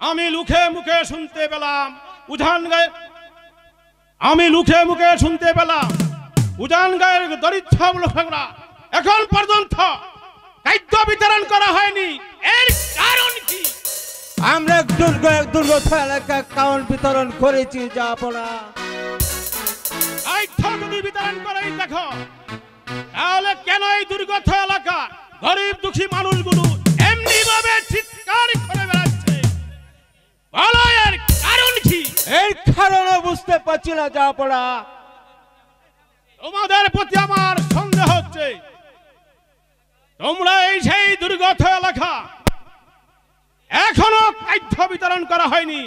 আমি মুখে মুখে শুনতে পেলাম উজান গায়ে আমি মুখে মুখে শুনতে পেলাম উজান গায়ের দরিদ্র লোকেরা এখন পর্যন্ত খাদ্য বিতরণ করা হয়নি। এর কারণ কি? আমরা দুর্গত এলাকা কারণ বিতরণ করেছি জাহাপনা। খাদ্য যদি বিতরণ করেই দেখো তাহলে কেন এই দুর্গত এলাকা গরিব দুঃখী মানুষগুলো এমনি ভাবে চিৎকার করে বেড়াচ্ছে? বলো এর কারণ কি? এর কারণও বুঝতে পারছি না জাহাপনা। তোমাদের প্রতি আমার সন্দেহ হচ্ছে তোমরা এই সেই দুর্গত এলাকা এখনো খাদ্য বিতরণ করা হয়নি।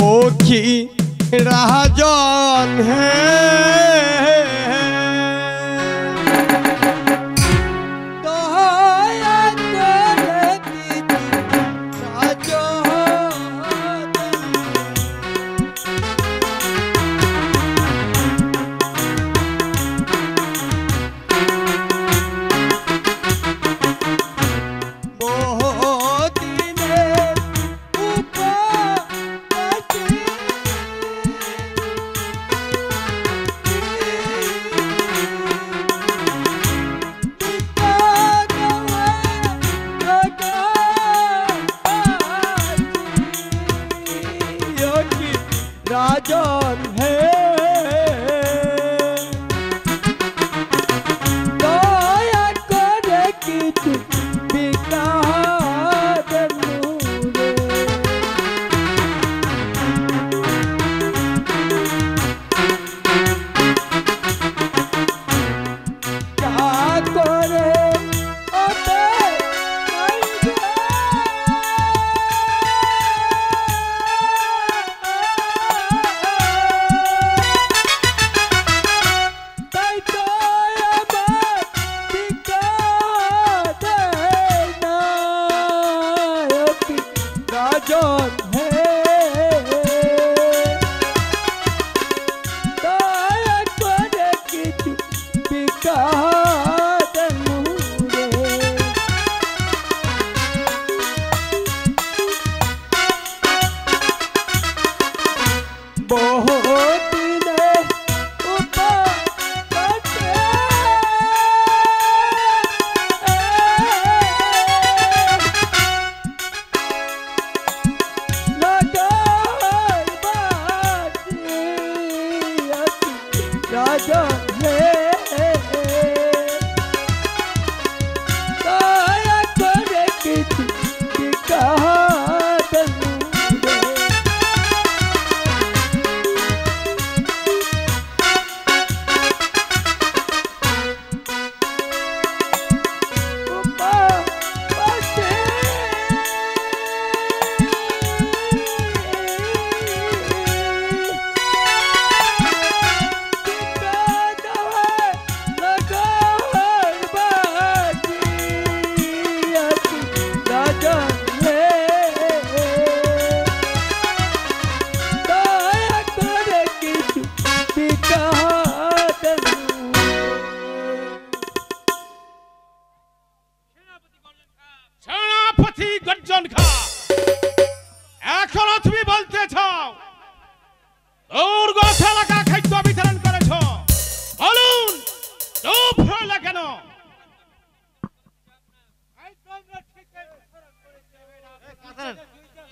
ও কি রাজন হে राजन है दया करे किछु बिकाह देनुरे क्या करे ओते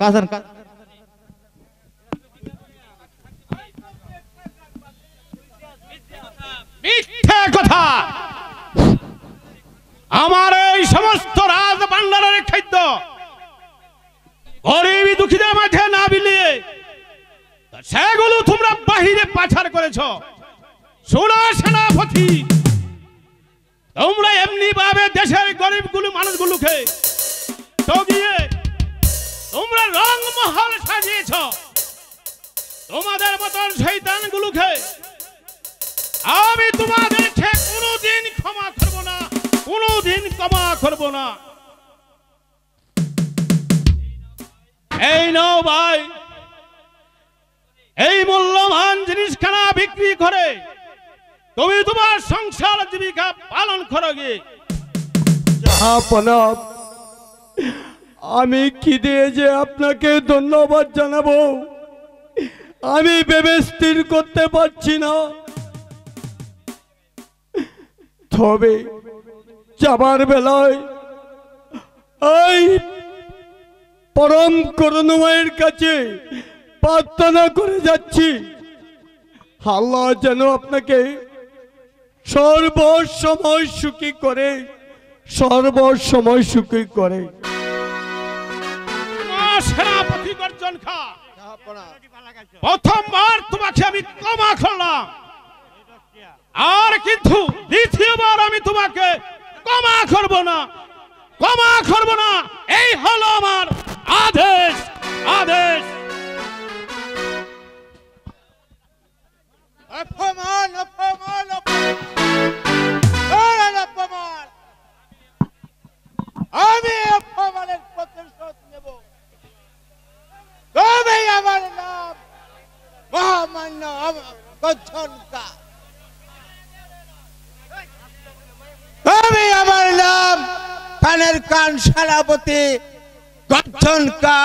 কাসন মিথ্যা কথা। আমার এই সমস্ত রাজ ভান্ডারের খাদ্য গরিব দুঃখীদের মাঝে না বিলিয়ে সেগুলো তোমরা বাহিরে পাচার করেছো। শোনো সেনাপতি, তোমরা এমনি ভাবে দেশের গরিবগুলো মানুষগুলোকে ঠকিয়ে তোমরা রংমহল সাজিয়েছ। তোমাদের মতন শয়তানগুলোকে আমি তোমাদেরকে কোনোদিন ক্ষমা করব না, কোনোদিন ক্ষমা করব না। এই নাও ভাই, এই মূল্যবান জিনিসখানা বিক্রি করে তুমি তোমার সংসার জীবিকা পালন করো গে। জাহাপনাব, আমি কি দিয়ে যে আপনাকে ধন্যবাদ জানাবো আমি ভেবে স্থির করতে পারছি না। তবে যাবার বেলায় এই পরম করুণাময়ের কাছে প্রার্থনা করে যাচ্ছি, আল্লাহ যেন আপনাকে সর্বসময় সুখী করে, সর্বসময় সুখী করে। সেনাপতি গর্জন খা, প্রথমবার তোমাকে আমি ক্ষমা করলাম, আর কিন্তু দ্বিতীয়বার আমি তোমাকে ক্ষমা করব না, ক্ষমা করব না। এই হলো আমার আদেশ, আদেশ। অপমান অপমান অপমান, আমি অপমানের প্রতিশোধ নেব। তবে আমার নাম মহামান্য গর্জনকা, তবে আমার নাম কানের কান সেনাপতি গর্জনকা।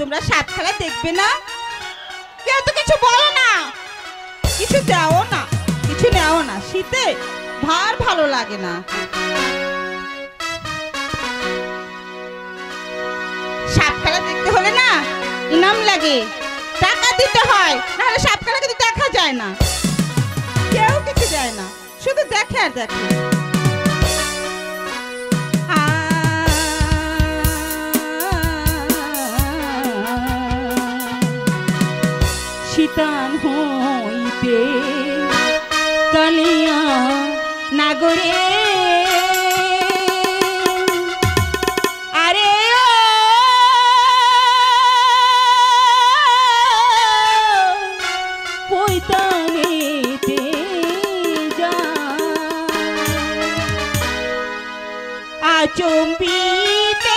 তোমরা সাত খেলা দেখবে না? কেউ তো কিছু বলো না, কিছু দাও না, কিছু নেও না। শীতে ভার ভালো লাগে না। সাত খেলা দেখতে হলে না ইনাম লাগে, টাকা দিতে হয়, নাহলে সাত খেলা কিন্তু দেখা যায় না। কেউ কিছু দেয় না, শুধু দেখে আর দেখে। শীতান হইতে কালিয়া নাগরে আরে পৈতানেতে যা আচম্বিতে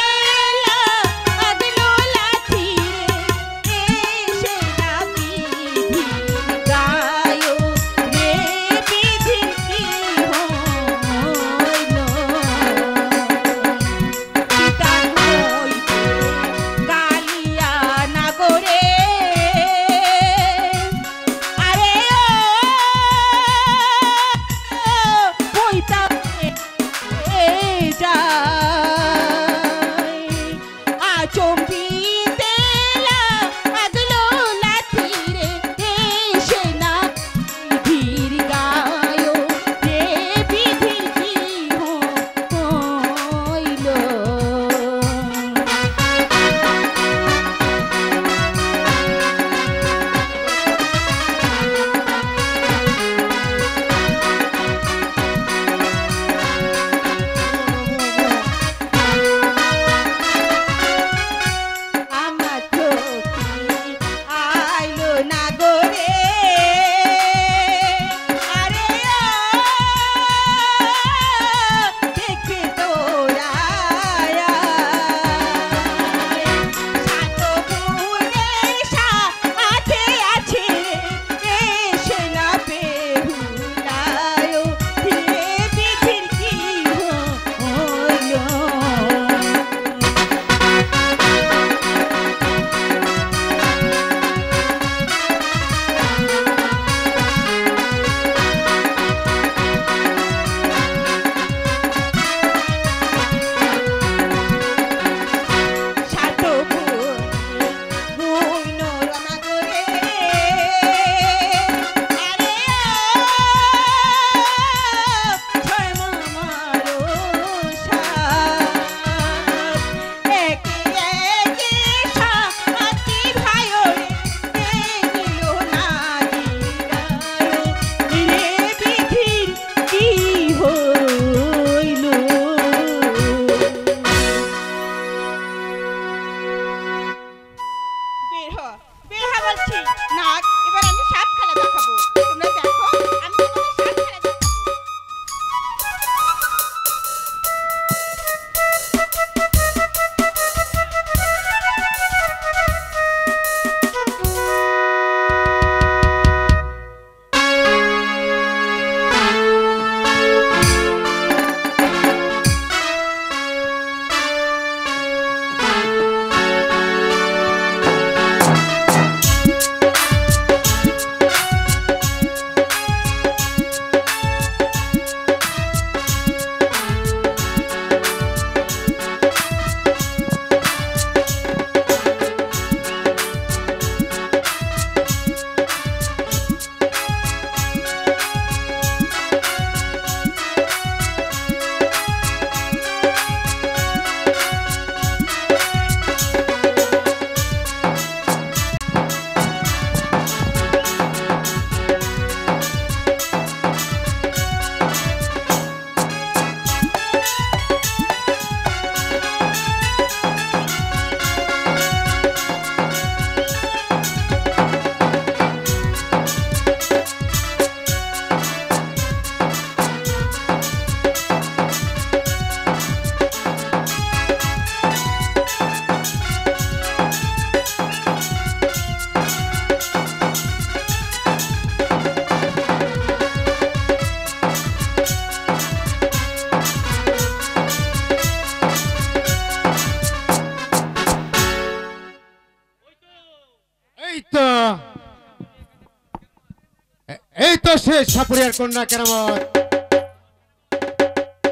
সাপুরিয়ার কন্যা কেরামত,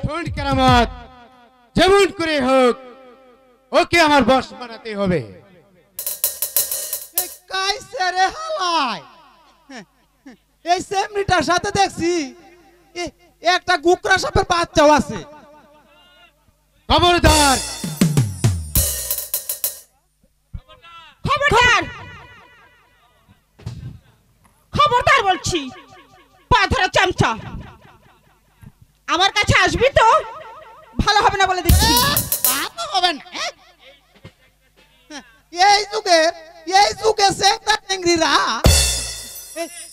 শোন কেরামত, যেমন করে হোক ওকে আমার বস বানাতে হবে। কাইছে রে হালাই, এই সেমনিটার সাথে দেখছি একটা গুকরা সাপের বাচ্চাও আছে। খবরদার, খবরদার, খবরদার বলছি, পা ধরা চামচা, আমার কাছে আসবি তো ভালো হবে না বলে দিচ্ছি। হবে না এই যুগে সেটা টেংরিরা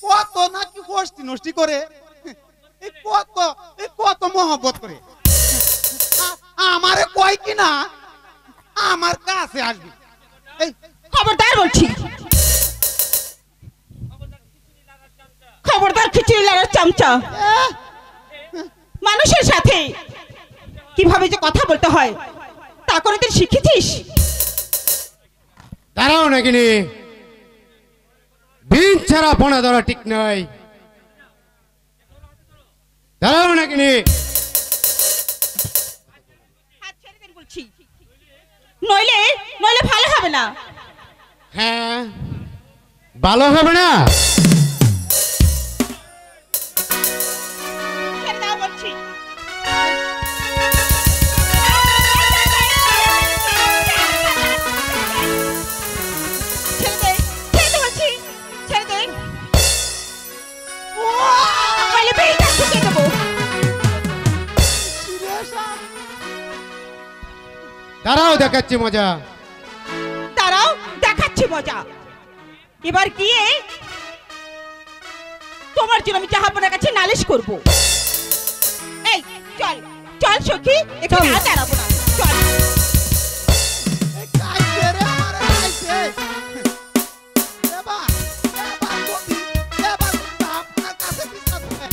কত নাকি গোষ্ঠী নষ্টি করে, কত মহব্বত করে। আমারে কয় কিনা আমার কাছে আসবি। খবরদার বলছি, খবরদার খিচুড়ি লাগার চামচা। মানুষের সাথে কিভাবে যে কথা বলতে হয় তা করে তুই শিখেছিস? দাঁড়াও নাকি নি, বিন ছাড়া পোনা ধরা ঠিক নয়। দাঁড়াও নাকি নি, হাত ছেড়ে দিন বলছি, নইলে নইলে ভালো হবে না। হ্যাঁ ভালো হবে না। ছেড়ে দাও বলছি। ছেড়ে দে, ছেড়ে দে বলছি, ছেড়ে দে। নইলে বেড়িটা ঢুকিয়ে দেবো। দাঁড়াও দেখাচ্ছি মজা। তারাও দেখাচ্ছি মজা। এবার গিয়ে তোমার জন্য আমি জাহাপনার কাছে নালিশ করব। এই চল চল সখী, এখানে আর দাঁড়াবো না, চল। কাইছে রে আমারে কাইছে। এবার আপনার কাছে বিশ্বাস হয়।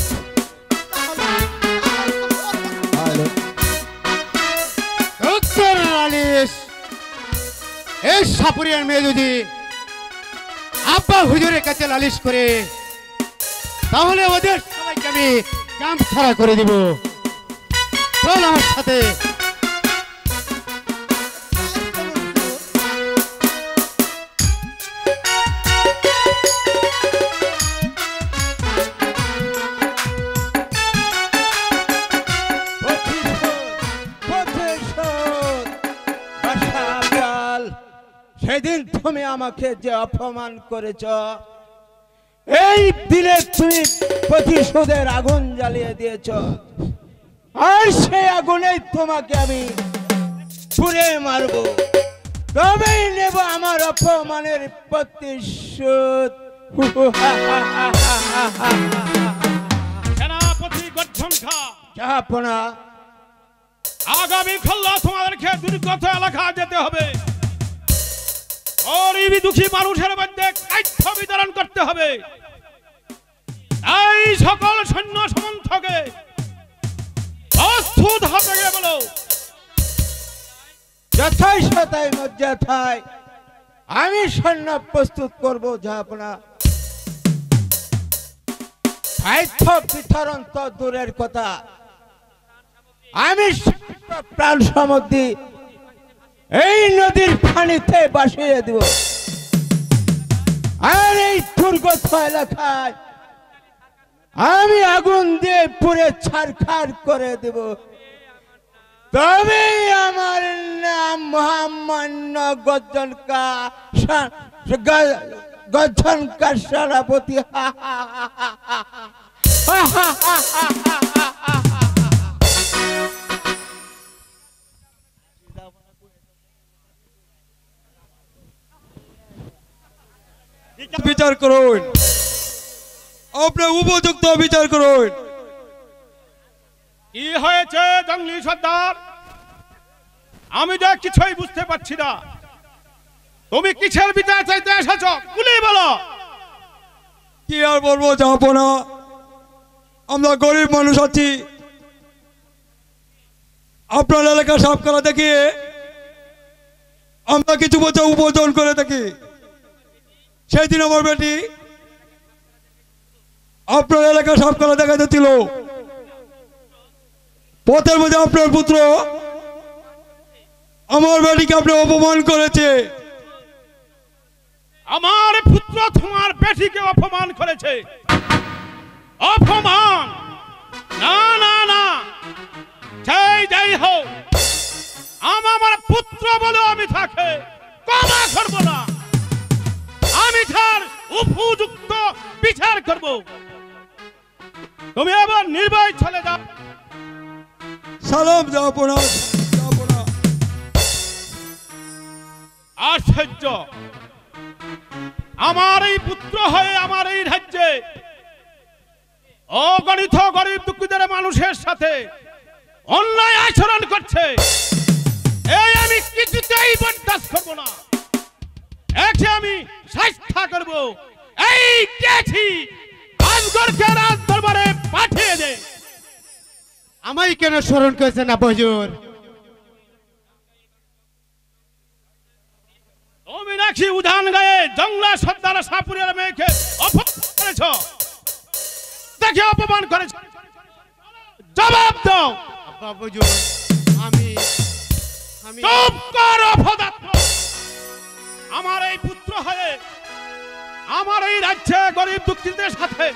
উত্তর নালিশ, এই সাপুরিয়ার মেয়ে যদি আব্বা হুজুরের কাছে নালিশ করে তাহলে ওদের সবাইকে আমি কাম ছাড়া করে দিব। চল আমার সাথে। সেদিন তুমি আমাকে যে অপমান করেছ, এই দিনে তুমি প্রতিশোধের আগুন জ্বালিয়ে দিয়েছ, আর সেই আগুনে তোমাকে আমি ছুঁড়ে মারব। তবেই নেব আমার অপমানের প্রতিশোধ। সেনাপতি গর্জন খা, জাহাপনা, আগামী খল্লা তোমাদেরকে দুর্গত এলাকা যেতে হবে। গরিব দুঃখী মানুষের মধ্যে খাদ্য বিতরণ করতে হবে। এই সকল সৈন্য সামন্তকে প্রস্তুত হতে গিয়ে বলো। যথাযথাই মর্যাদায় আমি সৈন্য প্রস্তুত করব। জাহাপনা, খাদ্য বিতরণ তো দূরের কথা, আমি প্রাণ সামগ্রী এই নদীর পানিতে ভাসিয়ে দিব। আর এই দুর্গত এলাকায় আমি আগুন দিয়ে পুড়ে ছারখার করে দেব। তবে আমার নাম মহামান্য গর্জনকার সেনাপতি। বিচার করুন, আপনার উপযুক্ত বিচার করুন। কি হয়েছে জঙ্গলি সর্দার? আমি যা কিছুই বুঝতে পারছি না। তুমি কিসের বিচার চাইতে এসেছ? খুলে বলো। কি আর বলবো জাহাপনা, আমরা গরিব মানুষ আছি। আপনার এলাকা সাফ করা দেখিয়ে আমরা কিছু বছর উপার্জন করে থাকি। সেই দিন আমার বেটি আপনার এলাকা সাফ করা দেখা যাচ্ছিল। পথের মধ্যে আপনার পুত্র আমার বাড়িকে আপনি অপমান করেছে। আমার পুত্র তোমার বেটিকে অপমান করেছে? অপমান? না না না, যাই হোক, আমার পুত্র বলে আমি তাকে ক্ষমা করব না। আমি তার উপযুক্ত বিচার করব। তুমি আবার নির্ভয় চলে যাও। সালাম জাহাপনা, জাহাপনা। আশ্চর্য, আমার এই পুত্র হয়ে আমার এই রাজ্যে অগণিত গরিব দুঃখীদের মানুষের সাথে অন্যায় আচরণ করছে। এই আমি কিছুতেই বরদাস্ত করব না। একে আমি শাস্তি করব। এই কেছি আজগরকে রাজ দরবারে পাঠিয়ে দে। আমায় কেন স্মরণ করেছেন না হুজুর? তুমি নাকি উধান গায়ে জংলা সর্দার সাপুরের মেয়েকে অপমান করেছ? দেখে অপমান করেছ, জবাব দাও। আব্বা হুজুর, আমি চুপ কর অপদার্থ। আমার এই পুত্র হয়ে আমার এই রাজ্যে গরিব দুঃখীদের সাথে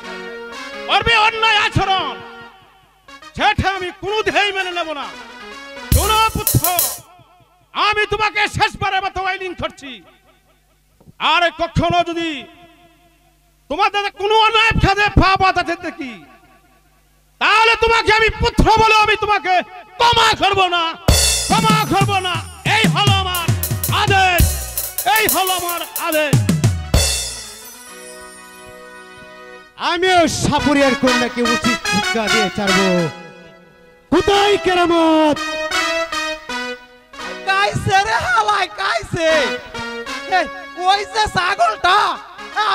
করবে অন্যায় আচরণ, সেটা আমি কোনোদিনই মেনে নেব না। শোনো পুত্র, আমি তোমাকে শেষবারের মতো ওয়ার্নিং করছি, আর কখনো যদি তোমাদের কোনো অন্যায় কাজে পা বাঁধাতে দেখি, তাহলে তোমাকে আমি পুত্র বলে আমি তোমাকে ক্ষমা করব না, ক্ষমা করব না। এই হলো আমার আদেশ, এই হলো আমার আদেশ। আমিও সাপুরিয়ার কন্যাকে উচিত শিক্ষা দিয়ে ছাড়বো। কোথায় কেরামত? কাইছে রে হালাই, কাইছে। এই, ওই যে ছাগলটা,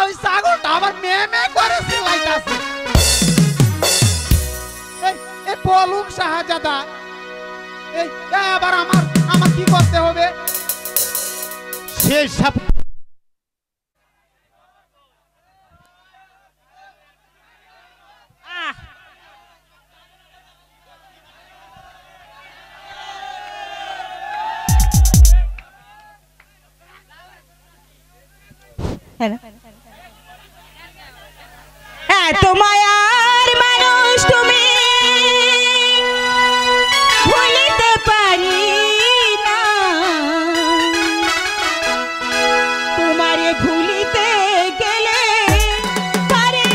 ওই ছাগলটা আবার মেয়ে করে চিল্লাইতাছে। এই বলুন শাহজাদা, এই আবার আমার কি করতে হবে? সে সাপ এত মায়ার মানুষ তুমি ভুলিতে পারি না, তোমারে ভুলিতে গেলে পারে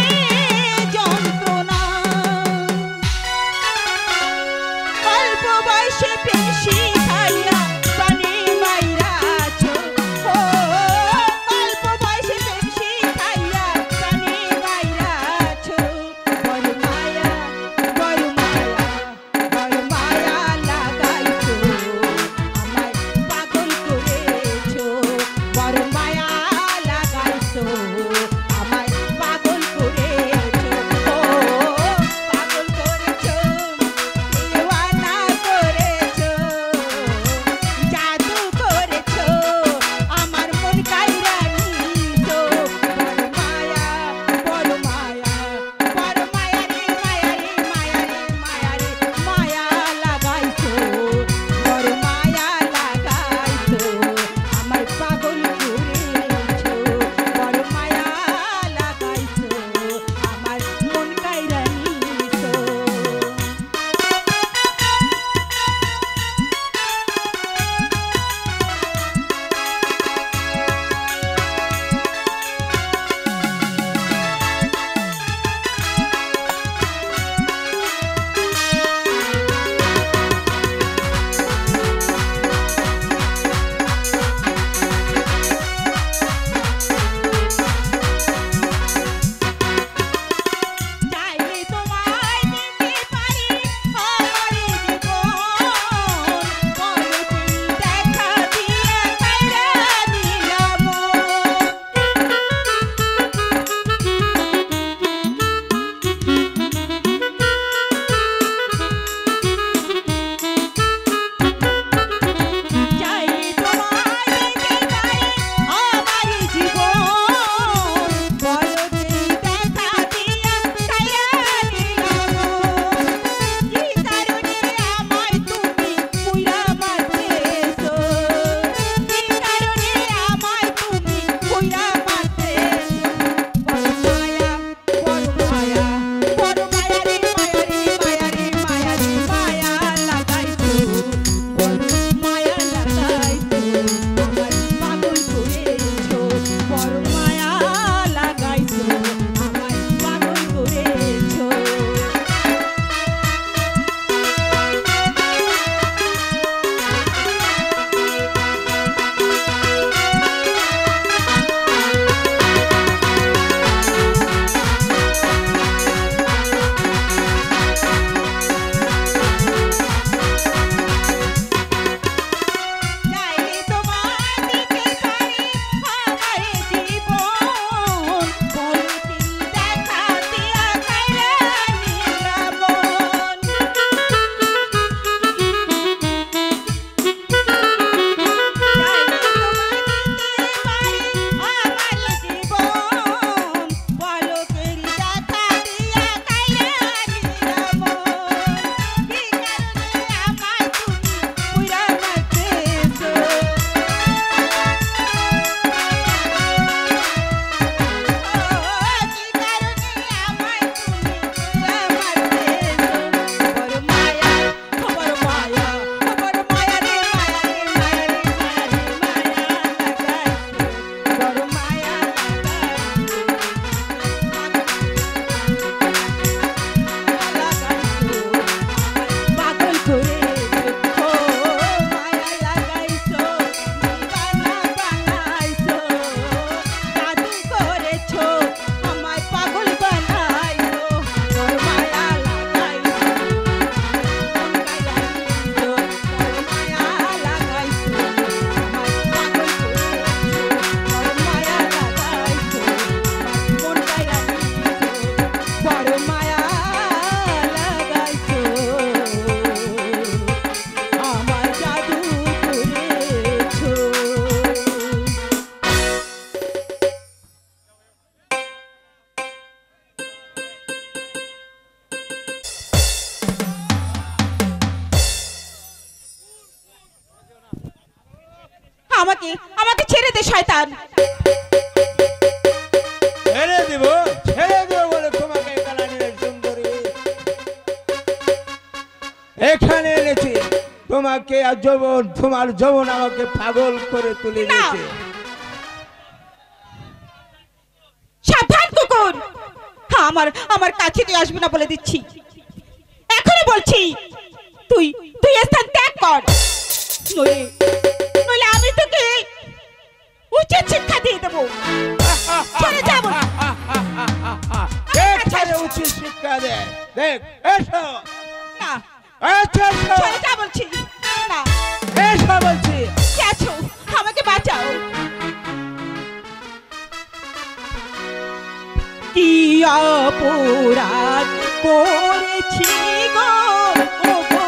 যন্ত্রণা। অল্প বয়সে বেশি খাইয়া পানি মাইরাছ, অল্প বয়সে বেশি আমাকে আমাকে ছেড়ে দে শয়তান। ছেড়ে দিব বলে তোমাকে কালানির সুন্দরী এখানে এনেছি তোমাকে, আর যৌবন, তোমার যৌবন আমাকে পাগল করে তুলে দিয়েছে। সাবধান কুকুর, আমার আমার কাছে তুই আসবি না বলে দিচ্ছি। এখনই বলছি তুই তুই স্থান ত্যাগ কর, নইলে আমি তোকে উচিত শিক্ষা দিয়ে দেবো। চলে যাবো উচিত শিক্ষা দে। দেখ এসো না, এসো চলে যা বলছি না। এসো বলছি। কে আছো? আমাকে বাঁচাও। কি অপরাধ করেছি গো ও গো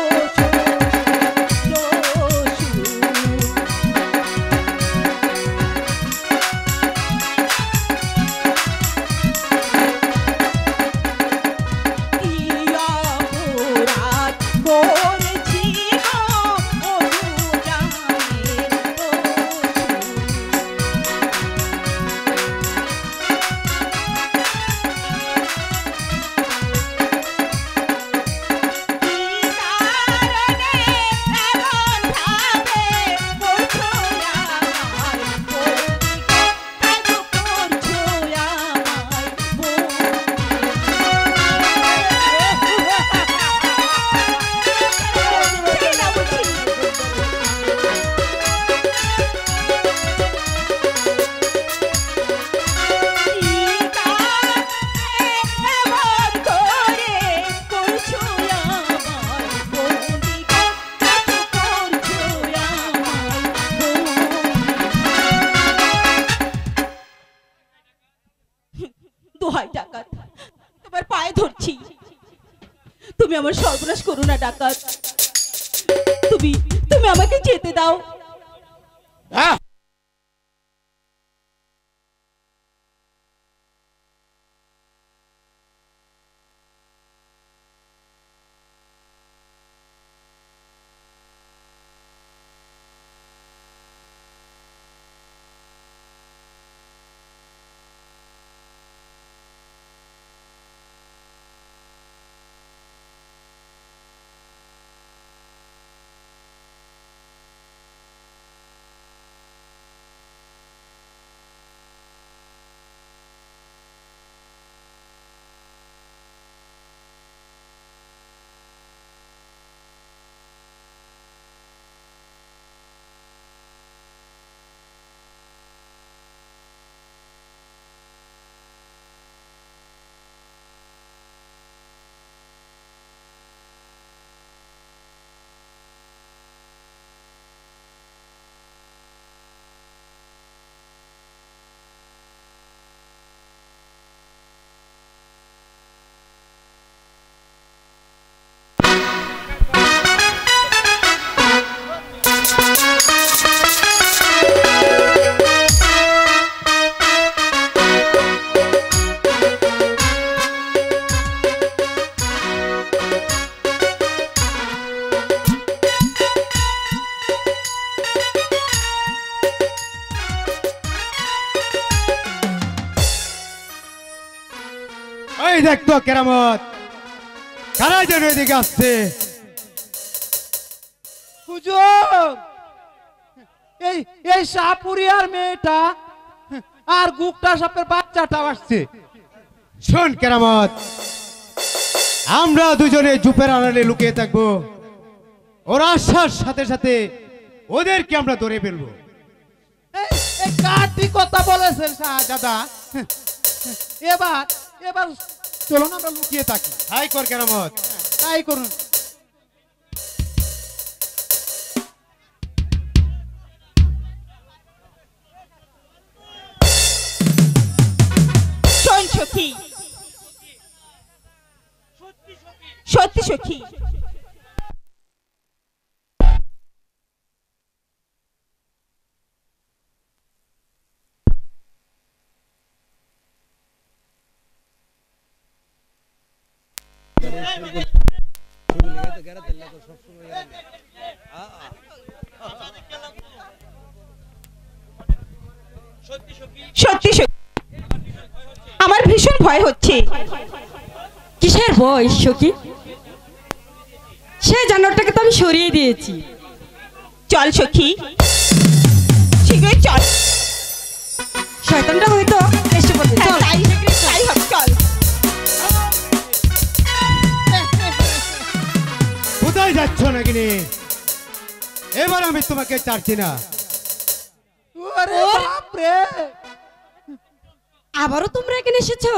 তোমার পায়ে ধরছি, তুমি আমার সর্বনাশ করো না ডাকাত। তুমি তুমি আমাকে যেতে দাও। এই দেখ তো কেরামত, কারা যেন এদিকে আসছে। হুজুর, এই এই সাপুরিয়ার মেয়েটা আর গুপ্তা সাপের বাচ্চাটা আসছে। শোন কেরামত, আমরা দুজনে জুপের আড়ালে লুকিয়ে থাকবো, ওরা আসার সাথে সাথে ওদেরকে আমরা ধরে ফেলবো। এই কাটি কথা বলেছেন শাহজাদা। এবার এবার চলুন আমরা লুকিয়ে থাকি। হাই কর কেরামত। তাই করুন। শোন সখী, সত্যি সখী, সত্যি সত্যি আমার ভীষণ ভয় হচ্ছে। কিসের ভয় সখী? সে জানোয়ারটাকে তো আমি সরিয়ে দিয়েছি। চল সখী, শীঘ্রই চল। শয়তানটা হয়তো এসে পড়বে। হ্যাঁ, চল। তাই হবে, চল। কোথায় যাচ্ছ নাকিনি? এবার আমি তোমাকে ছাড়ছি না। ওরে বাপ রে, আবারও তোমরা এখানে এসেছো?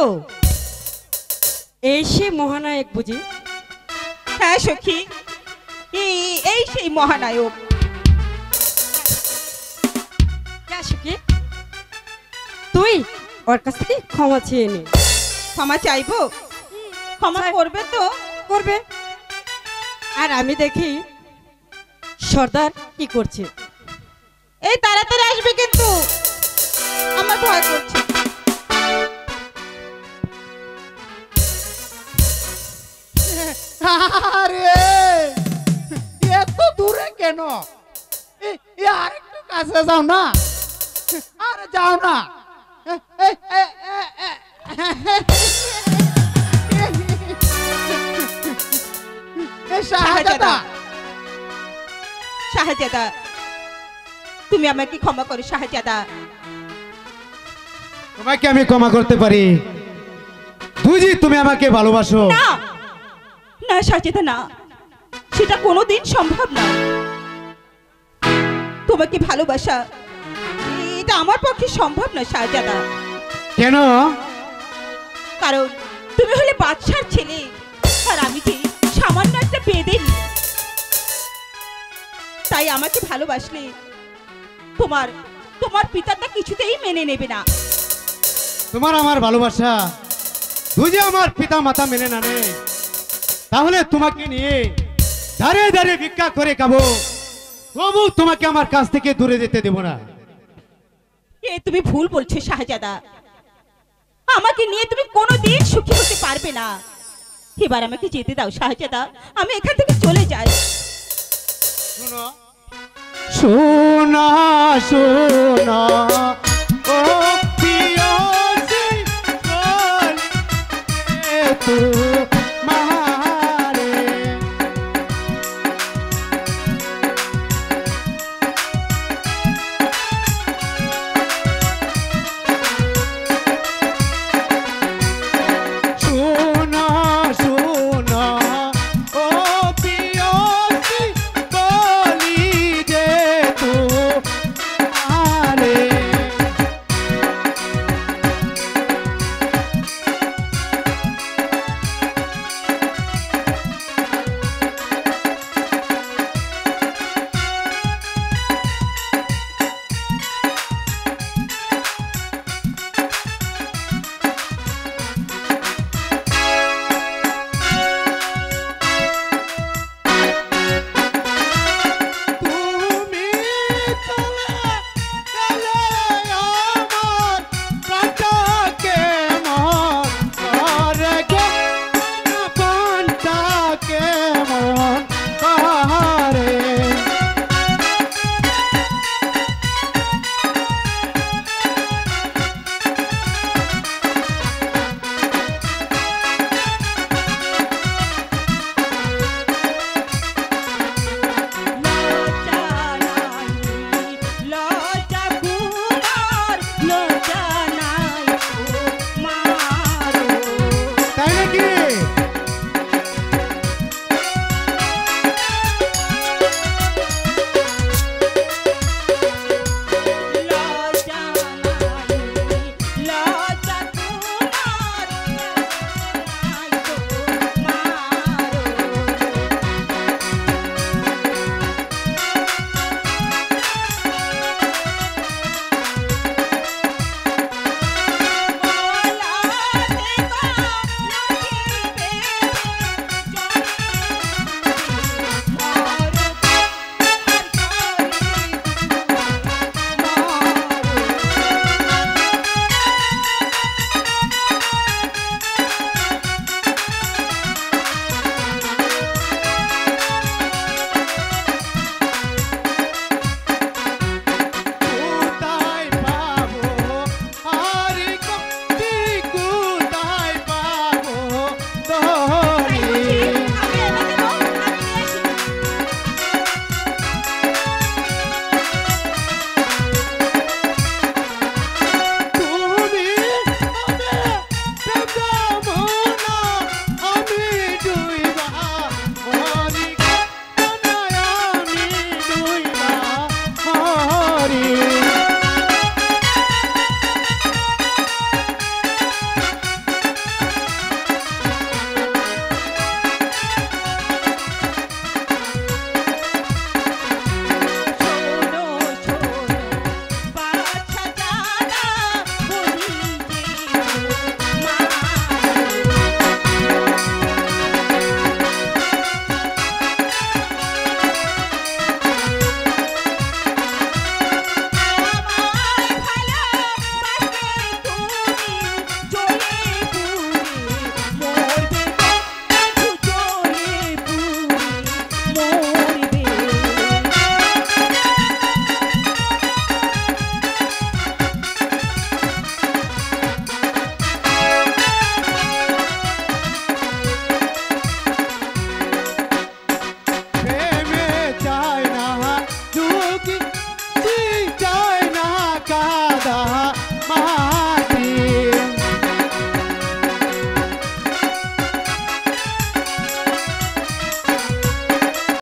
এই সে মহানায়ক বুঝি? হ্যাঁ সখী, এই সেই মহানায়ক। হ্যাঁ সখী, তুই ওর কাছ থেকে ক্ষমা চেয়ে নে। ক্ষমা চাইবো? ক্ষমা করবে তো? করবে। আর আমি দেখি সর্দার কি করছে। এই তাড়াতাড়ি আসবে কিন্তু, আমার ভয় করছে। আরে এত দূরে কেন? আর একটু কাছে যাও না। আরে যাও না। শাহজাদা, শাহজাদা, তুমি আমাকে ক্ষমা করো শাহজাদা। তোমাকে আমি ক্ষমা করতে পারি, বুঝি তুমি আমাকে ভালোবাসো। না না শাহজাদা, না, সেটা কোনোদিন সম্ভব না। তোমাকে ভালোবাসা এটা আমার পক্ষে সম্ভব না শাহজাদা। কেন? কারণ তুমি হলে বাদশার ছেলে, আর আমি যে সামান্য একটা বেদেনি। তাই আমাকে ভালোবাসলে তোমার তোমার পিতাটা কিছুতেই মেনে নেবে না। তোমার আমার ভালোবাসা বুঝি আমার পিতা মাতা মেনে না নে, তাহলে তোমাকে নিয়ে ধারে ধারে ভিক্ষা করে খাবো, তবু তোমাকে আমার কাছ থেকে দূরে যেতে দেব না। এ তুমি ভুল বলছো শাহজাদা, আমাকে নিয়ে তুমি কোনোদিন সুখী হতে পারবে না। এবার আমাকে যেতে দাও শাহজাদা, আমি এখান থেকে চলে যাই। শোনা শোনা